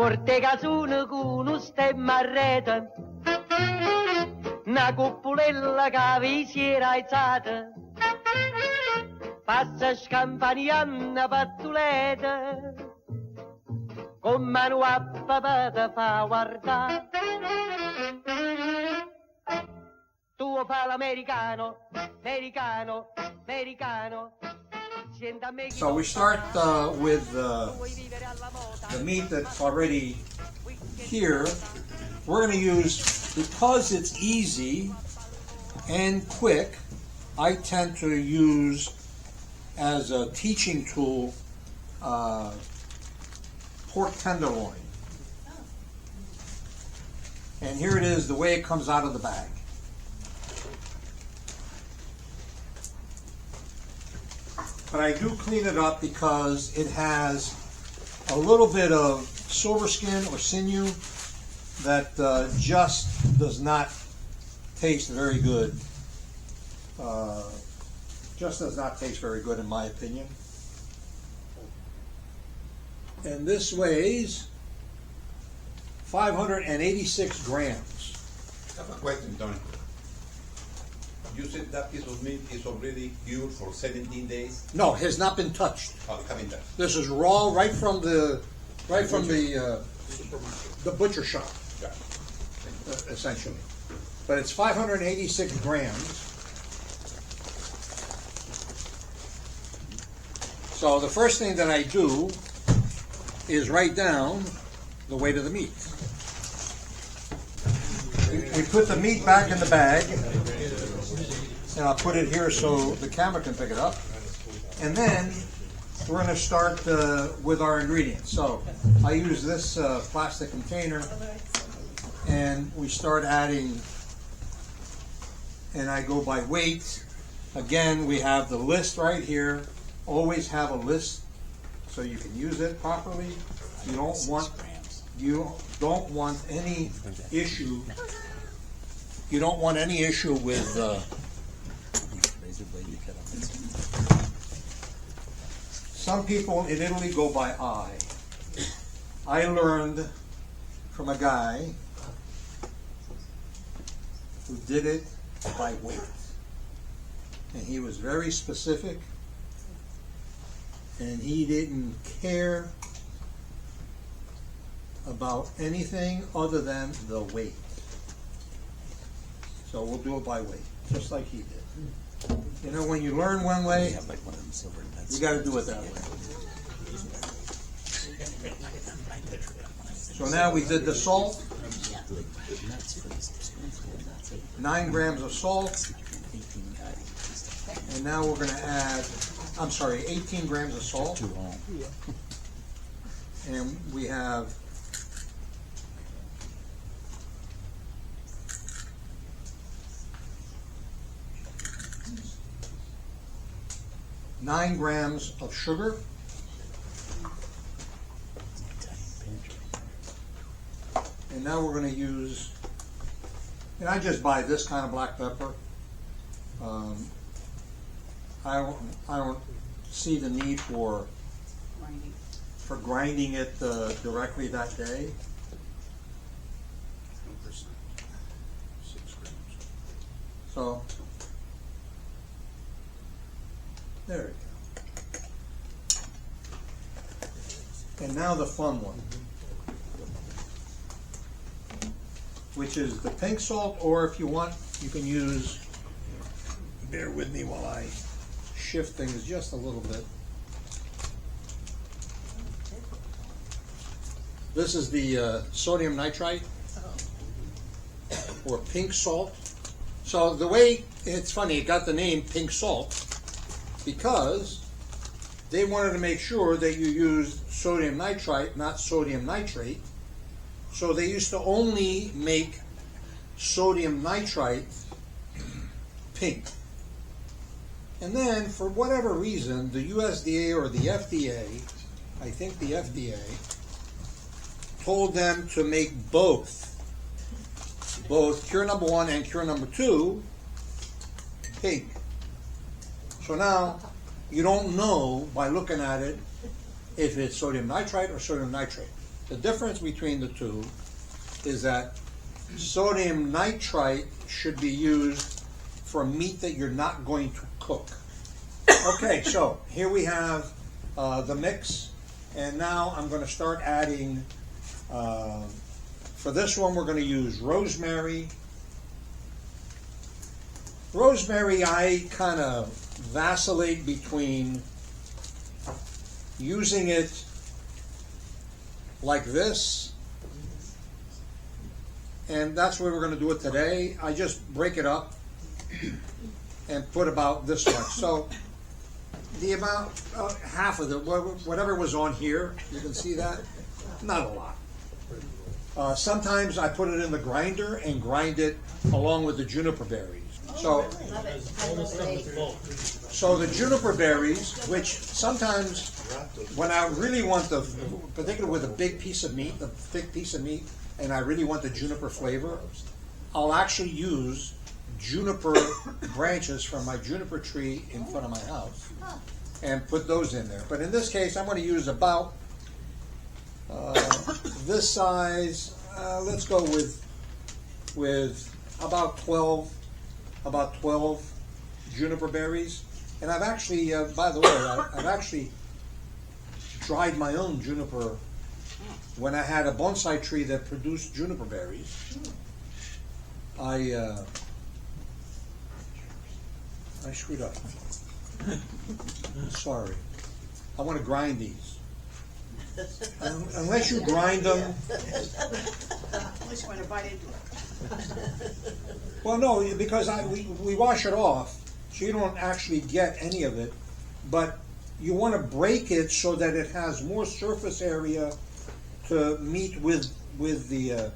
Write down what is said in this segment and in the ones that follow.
Porte casone con un stemma a rete, una cuppulella che vi si era alzata, passa scampanianna pattuleta, con mano a papà te fa guardare. Tu fa l'americano, americano, americano. So we start with the meat that's already here. We're going to use, because it's easy and quick, I tend to use as a teaching tool pork tenderloin. And here it is, the way it comes out of the bag. But I do clean it up because it has a little bit of silver skin or sinew that just does not taste very good. Just does not taste very good in my opinion. And this weighs 586 grams. I have a question, Tony. You said that piece of meat is already cured for 17 days? No, has not been touched. Oh, it haven't touched. This is raw right from the butcher shop, Yeah. essentially. But it's 586 grams. So the first thing that I do is write down the weight of the meat. We put the meat back in the bag, and I'll put it here so the camera can pick it up. And then we're going to start with our ingredients. So I use this plastic container, and we start adding, and I go by weight. Again, we have the list right here. Always have a list so you can use it properly. You don't want any issue. You don't want any issue with some people in Italy go by eye. I learned from a guy who did it by weight. And he was very specific, and he didn't care about anything other than the weight. So we'll do it by weight, just like he did. You know, when you learn one way, you got to do it that way. So now we did the salt, 9 grams of salt, and now we're going to add, 18 grams of salt, and we have 9 grams of sugar, and now we're going to use, and I just buy this kind of black pepper. I don't see the need for grinding it directly that day. 6 grams. So there we go. And now the fun one, which is the pink salt, or if you want, you can use, bear with me while I shift things just a little bit. This is the sodium nitrite, or pink salt. So the way, it's funny, it got the name pink salt because they wanted to make sure that you used sodium nitrite, not sodium nitrate. So they used to only make sodium nitrite pink. And then, for whatever reason, the USDA or the FDA, I think the FDA, told them to make both cure number 1 and cure number 2 pink. So now, you don't know by looking at it if it's sodium nitrite or sodium nitrate. The difference between the two is that sodium nitrite should be used for meat that you're not going to cook. Okay, so here we have the mix, and now I'm going to start adding, for this one we're going to use rosemary. Rosemary, I kind of vacillate between using it like this, and that's where we're going to do it today. I just break it up and put about this much. So the amount, half of it, whatever was on here, you can see that, not a lot. Sometimes I put it in the grinder and grind it along with the juniper berries. So the juniper berries, which sometimes when I really want the, particularly with a big piece of meat, a thick piece of meat, and I really want the juniper flavor, I'll actually use juniper branches from my juniper tree in front of my house and put those in there. But in this case, I'm going to use about this size. Let's go with about 12 juniper berries. And I've actually, by the way, I've actually dried my own juniper when I had a bonsai tree that produced juniper berries. I screwed up. Sorry. I want to grind these. Unless you grind them. Unless you want to bite into it. Well, no, because we wash it off, so you don't actually get any of it. But you want to break it so that it has more surface area to meet with the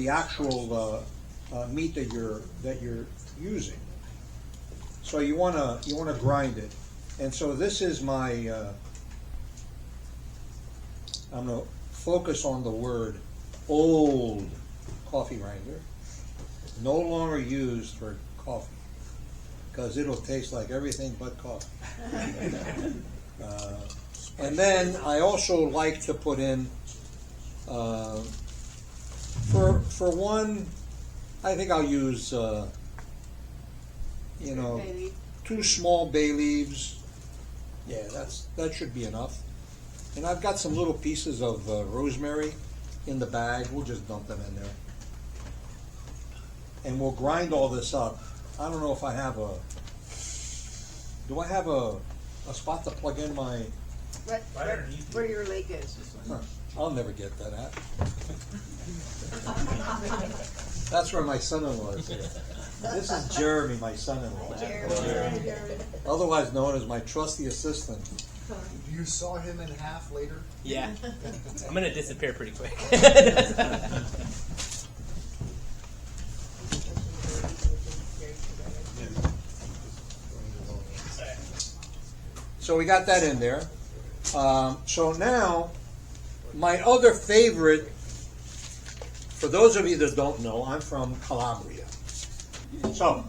actual meat that you're using. So you want to grind it, and so this is my. I'm going to focus on the word old coffee grinder, no longer used for coffee, because it'll taste like everything but coffee. And then I also like to put in, for one, I think I'll use, 2 small bay leaves. Yeah, that should be enough. And I've got some little pieces of rosemary in the bag. We'll just dump them in there. And we'll grind all this up. I don't know if I have do I have a spot to plug in my... Where your lake is. Huh, I'll never get that at. That's where my son-in-law is. This is Jeremy, my son-in-law. Jeremy. Otherwise known as my trusty assistant. You saw him in half later? Yeah. I'm going to disappear pretty quick. So we got that in there. So now, my other favorite, for those of you that don't know, I'm from Calabria. So,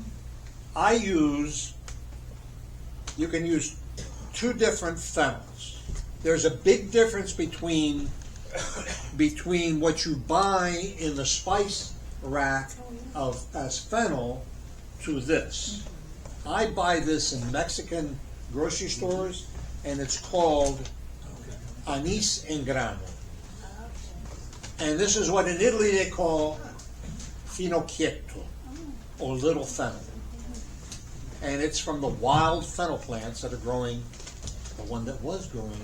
you can use 2 different fennels. There's a big difference between what you buy in the spice rack as fennel to this. I buy this in Mexican grocery stores, and it's called anise in grano. And this is what in Italy they call finocchietto, or little fennel. And it's from the wild fennel plants that are growing, the one that was growing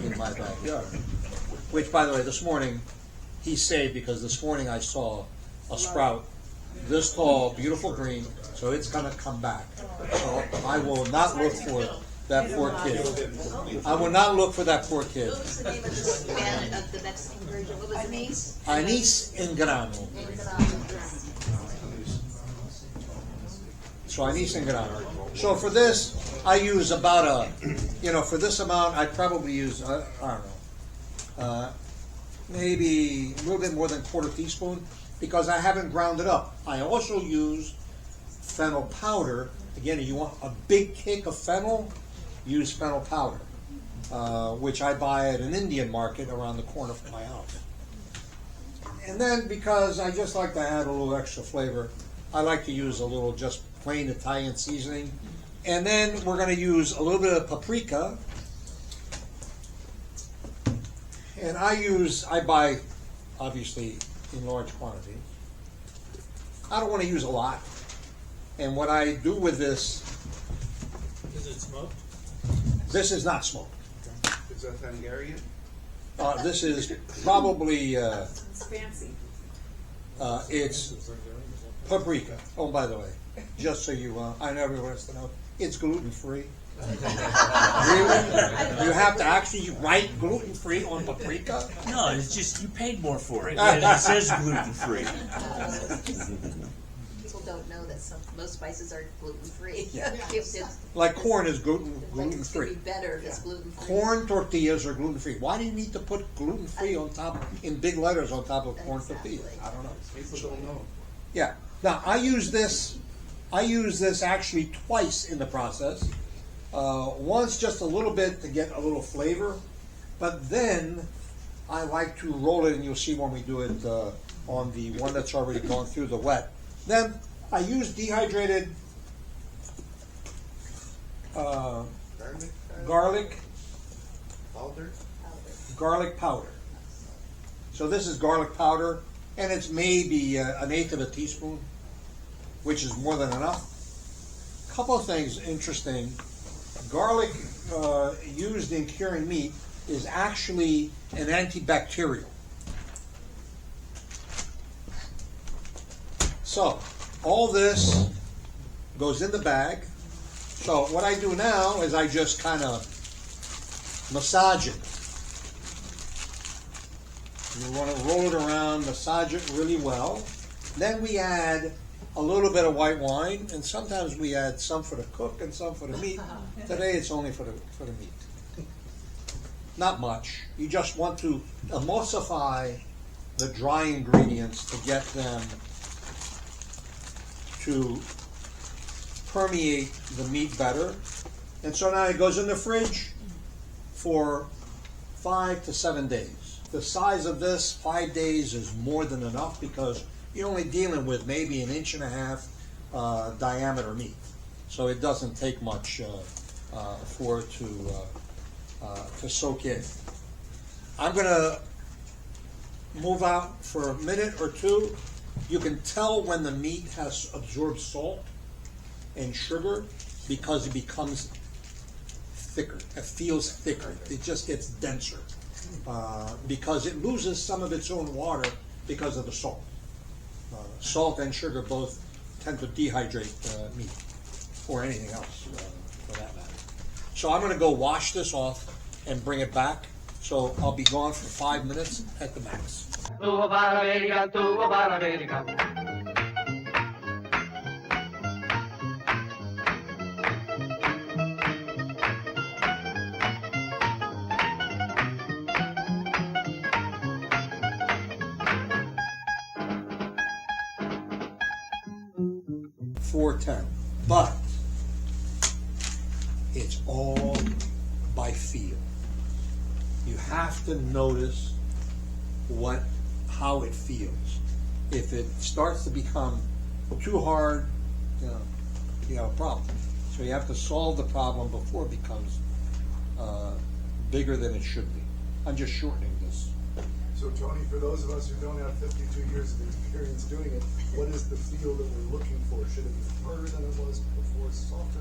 in my backyard. Which, by the way, this morning, he saved, because this morning I saw a sprout this tall, beautiful green, so it's going to come back. So I will not look for that poor kid. I will not look for that poor kid. What was the name of the band of the Mexican version? What was it? Anise? Anise in grano. So anise in grano. So for this, I use about for this amount, I probably use, I don't know, maybe a little bit more than 1/4 teaspoon, because I haven't ground it up. I also use fennel powder. Again, if you want a big kick of fennel, use fennel powder. which I buy at an Indian market around the corner from my house. And then, because I just like to add a little extra flavor, I like to use a little just plain Italian seasoning. And then we're going to use a little bit of paprika. And I buy, obviously, in large quantities. I don't want to use a lot. And what I do with this, Is it smoked? this is not smoked. Is that Hungarian? This is probably, It's fancy. it's paprika. Oh, by the way, just so you, I know everyone has to know, it's gluten-free. Really? You have to actually write gluten-free on paprika? No, it's just you paid more for it. And it says gluten free. People don't know that most spices are gluten-free. Yeah. It's Like corn is like it's gonna gluten-free. be better if it's gluten-free. Corn tortillas are gluten-free. Why do you need to put gluten-free on top, in big letters on top of corn Exactly. tortillas? I don't know. People don't know. Yeah. Now, I use this actually twice in the process. Once just a little bit to get a little flavor, but then I like to roll it, and you'll see when we do it on the one that's already gone through the wet. Then I use dehydrated Garlic garlic powder. So this is garlic powder, and it's maybe an eighth of a teaspoon, which is more than enough. Couple of things interesting. Garlic used in curing meat is actually an antibacterial. So all this goes in the bag. So what I do now is I just kind of massage it. You want to roll it around, massage it really well. Then we add a little bit of white wine, and sometimes we add some for the cook and some for the meat. Today it's only for the meat. Not much. You just want to emulsify the dry ingredients to get them to permeate the meat better. And so now it goes in the fridge for 5 to 7 days. The size of this, 5 days, is more than enough because you're only dealing with maybe 1.5 inch diameter meat. So it doesn't take much for it to soak in. I'm going to move out for a minute or two. You can tell when the meat has absorbed salt and sugar because it becomes thicker. It feels thicker. It just gets denser because it loses some of its own water because of the salt. Salt and sugar both tend to dehydrate meat or anything else for that matter. So I'm going to go wash this off and bring it back. So I'll be gone for 5 minutes at the max. Tuo para America, tuo para America. .410, but it's all by feel. You have to notice how it feels. If it starts to become too hard, you have a problem. So you have to solve the problem before it becomes bigger than it should be. I'm just shortening this. So Tony, for those of us who don't have 52 years of experience doing it, what is the feel that we're looking for? Should it be harder than it was before, softer?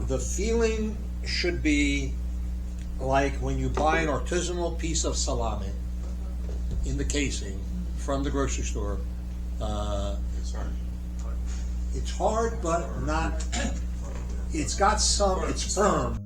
The feeling should be like when you buy an artisanal piece of salami in the casing from the grocery store. It's hard. It's hard, but not. It's got some. It's firm.